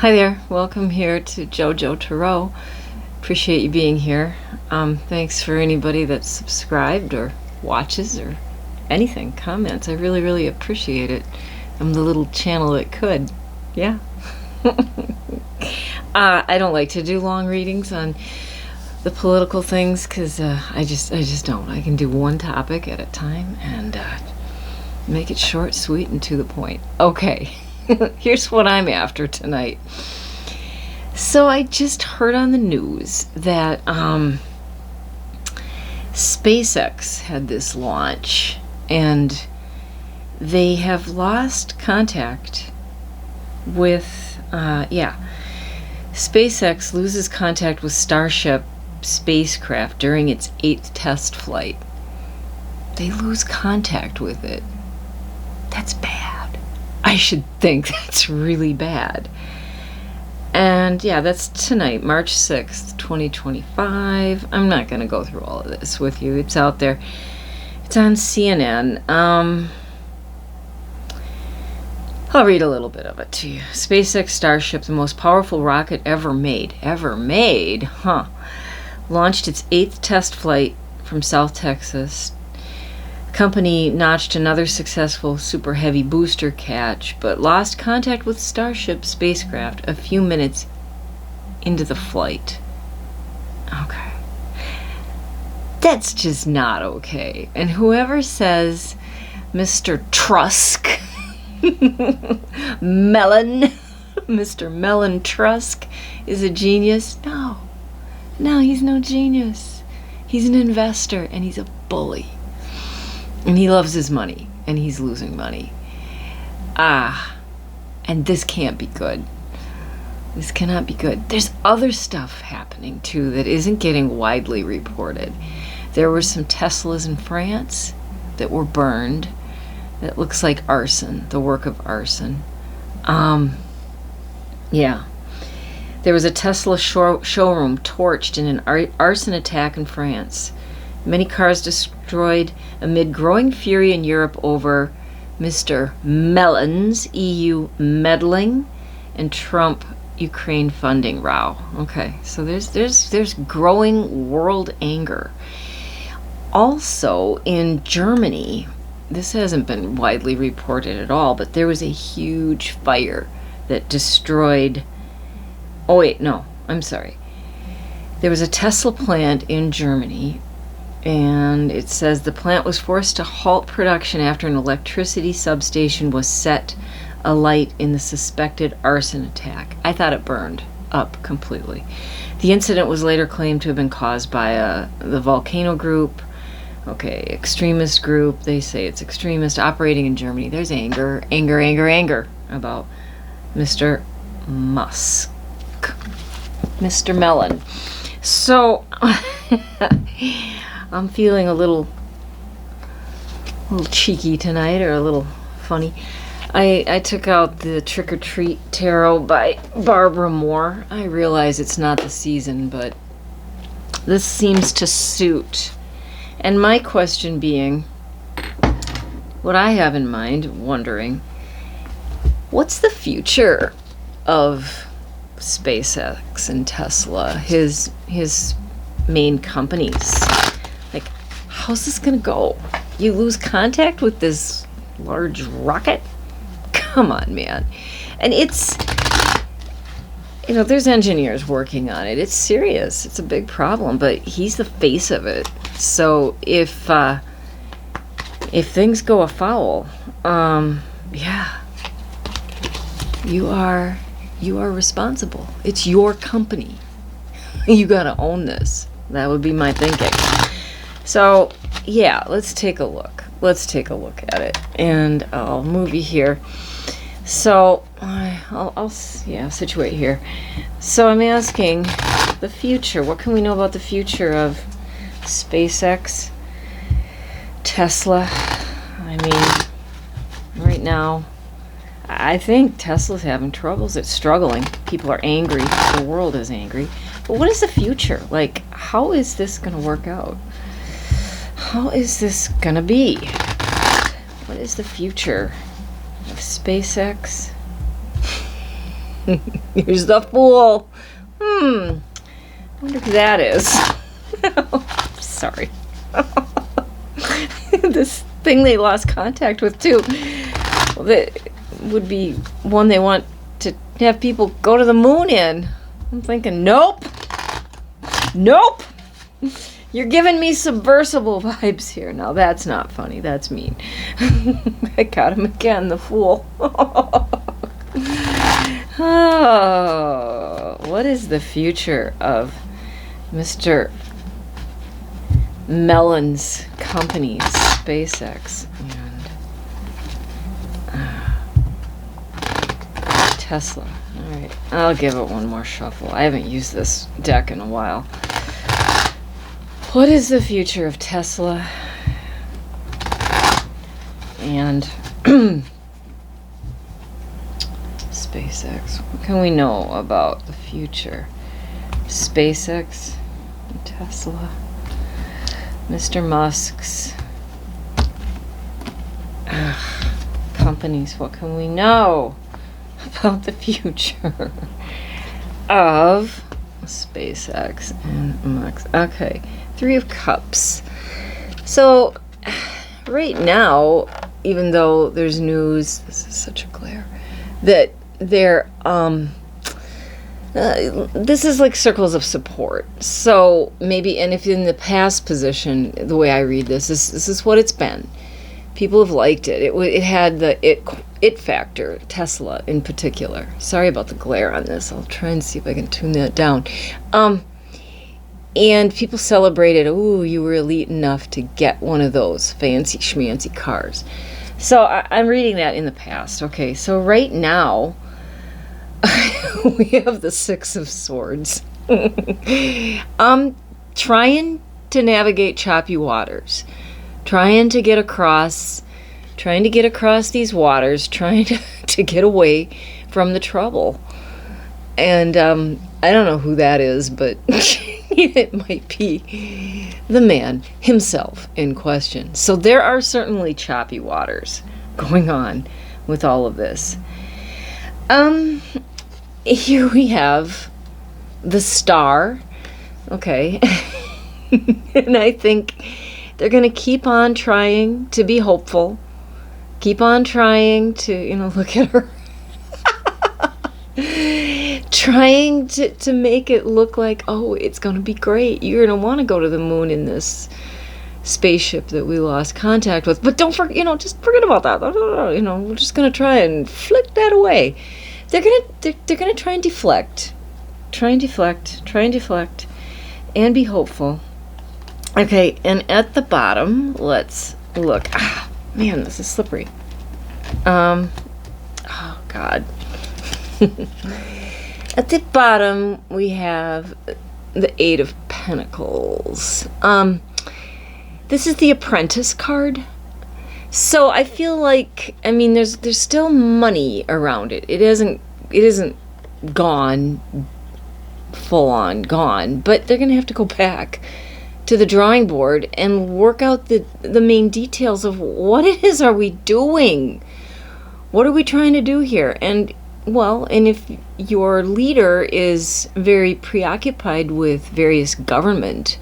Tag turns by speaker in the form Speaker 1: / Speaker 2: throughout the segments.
Speaker 1: Hi there, welcome here to JoJo Tarot. Appreciate you being here. Thanks for anybody that's subscribed or watches or anything, comments. I really appreciate it. I'm the little channel that could. Yeah. I don't like to do long readings on the political things because I just don't. I can do one topic at a time and make it short, sweet, and to the point. Okay. Here's what I'm after tonight. So I just heard on the news that SpaceX had this launch and they have lost contact with, SpaceX loses contact with Starship spacecraft during its 8th test flight. They lose contact with it. That's bad. I should think that's really bad. And yeah, that's tonight, March 6th, 2025. I'm not going to go through all of this with you. It's out there. It's on CNN. I'll read a little bit of it to you. SpaceX Starship, the most powerful rocket ever made, launched its 8th test flight from South Texas. Company notched another successful super heavy booster catch, but lost contact with Starship spacecraft a few minutes into the flight. Okay. That's just not okay. And whoever says Mr. Trusk, Mr. Melon Trusk is a genius, no, he's no genius. He's an investor and he's a bully. And he loves his money, and he's losing money. And this can't be good. This cannot be good. There's other stuff happening, too, that isn't getting widely reported. There were some Teslas in France that were burned. That looks like arson, the work of arson. Yeah. There was a Tesla showroom torched in an arson attack in France. Many cars destroyed amid growing fury in Europe over Mr. Melon's EU meddling and Trump Ukraine funding row. Okay, so there's growing world anger. Also in Germany, this hasn't been widely reported at all, but there was a huge fire that destroyed. Oh wait, no, I'm sorry. There was a Tesla plant in Germany. And it says the plant was forced to halt production after an electricity substation was set alight in the suspected arson attack. I thought it burned up completely. The incident was later claimed to have been caused by the volcano group. Okay, extremist group. They say it's extremist operating in Germany. There's anger about Mr. Musk. Mr. Melon. So I'm feeling a little cheeky tonight, or a little funny. I took out the Trick or Treat Tarot by Barbara Moore. I realize it's not the season, but this seems to suit. And my question being, what I have in mind, wondering, what's the future of SpaceX and Tesla, his main companies? Like, how's this gonna go? You lose contact with this large rocket? Come on, man. And it's, there's engineers working on it. It's serious. It's a big problem, but he's the face of it. So if things go afoul, you are responsible. It's your company. You gotta own this. That would be my thinking. So, yeah, let's take a look. Let's take a look at it. And I'll move you here. So, I'll situate here. So I'm asking the future. What can we know about the future of SpaceX, Tesla? I mean, right now, I think Tesla's having troubles. It's struggling. People are angry. The world is angry. But what is the future? Like, how is this going to work out? How is this going to be? What is the future of SpaceX Here's the fool. I wonder who that is. Sorry. This thing they lost contact with, too. Well, that would be one they want to have people go to the moon in. I'm thinking, nope. Nope. You're giving me subversible vibes here. Now, that's not funny. That's mean. I got him again, the fool. Oh, what is the future of Mr. Mellon's company, SpaceX, and Tesla? All right, I'll give it one more shuffle. I haven't used this deck in a while. What is the future of Tesla and SpaceX? What can we know about the future? SpaceX, Tesla, Mr. Musk's companies. What can we know about the future of SpaceX and Musk? Okay, Three of Cups. So right now, even though there's news, this is such a glare, that they're this is like circles of support. So maybe, and if in the past position, the way I read this is what it's been. People have liked it. It had the it factor, Tesla in particular. Sorry about the glare on this. I'll try and see if I can tune that down. And people celebrated, ooh, you were elite enough to get one of those fancy schmancy cars. So I'm reading that in the past. Okay, so right now, we have the Six of Swords. Trying to navigate choppy waters. Trying to get across these waters, trying to get away from the trouble. And I don't know who that is, but it might be the man himself in question. So there are certainly choppy waters going on with all of this. Here we have the Star. Okay. And I think they're going to keep on trying to be hopeful. Keep on trying to, look at her. Trying to make it look like, oh, it's going to be great. You're going to want to go to the moon in this spaceship that we lost contact with. But don't forget, just forget about that. We're just going to try and flick that away. They're going to try and deflect. And be hopeful. Okay, and at the bottom, let's look. Man, this is slippery. Oh, God. At the bottom, we have the Eight of Pentacles. This is the Apprentice card. So I feel like, there's still money around it. It isn't gone, full on gone, but they're going to have to go back to the drawing board and work out the main details of what it is are we doing? What are we trying to do here? And if your leader is very preoccupied with various government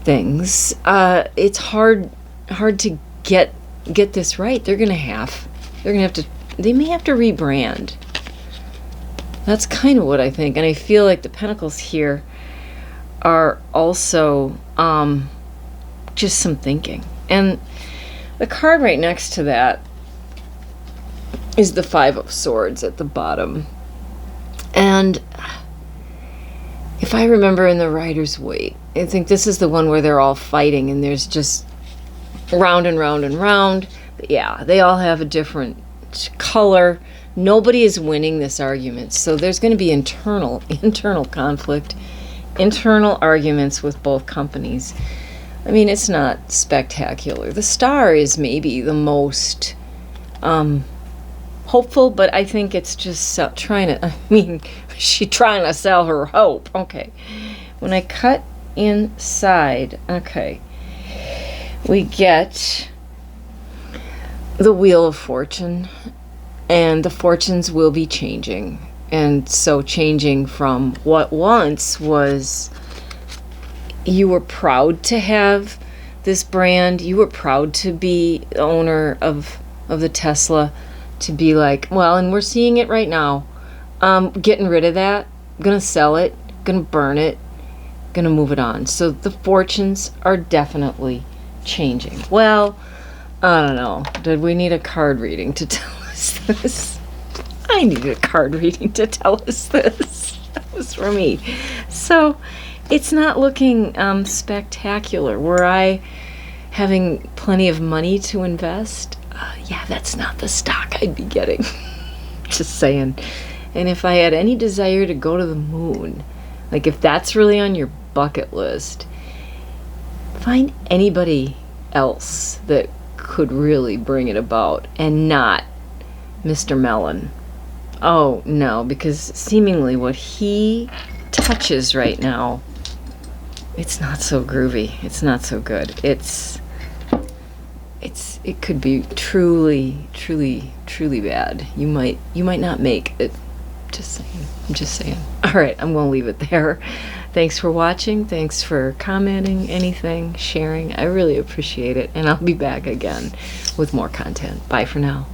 Speaker 1: things, it's hard to get this right. They may have to rebrand. That's kind of what I think. And I feel like the Pentacles here are also just some thinking. And the card right next to that is the Five of Swords at the bottom. And if I remember in the Rider's Waite, I think this is the one where they're all fighting and there's just round and round and round. But yeah, they all have a different color. Nobody is winning this argument. So there's going to be internal conflict, internal arguments with both companies. It's not spectacular. The Star is maybe the most hopeful, but I think it's just she's trying to sell her hope. Okay. When I cut inside, okay, we get the Wheel of Fortune, and the fortunes will be changing. And so changing from what once was, you were proud to have this brand, you were proud to be the owner of the Tesla, to be like, well, and we're seeing it right now, getting rid of that, gonna sell it, gonna burn it, gonna move it on. So the fortunes are definitely changing. Well, I don't know. Did we need a card reading to tell us this? I needed a card reading to tell us this. That was for me. So it's not looking spectacular. Were I having plenty of money to invest? Yeah, that's not the stock I'd be getting. Just saying. And if I had any desire to go to the moon, like if that's really on your bucket list, find anybody else that could really bring it about, and not Mr. Mellon. Oh no, because seemingly what he touches right now, it's not so groovy. It's not so good. It could be truly bad. You might not make it. I'm just saying. All right, I'm gonna leave it there. Thanks for watching. Thanks for commenting, anything, sharing. I really appreciate it, and I'll be back again with more content. Bye for now.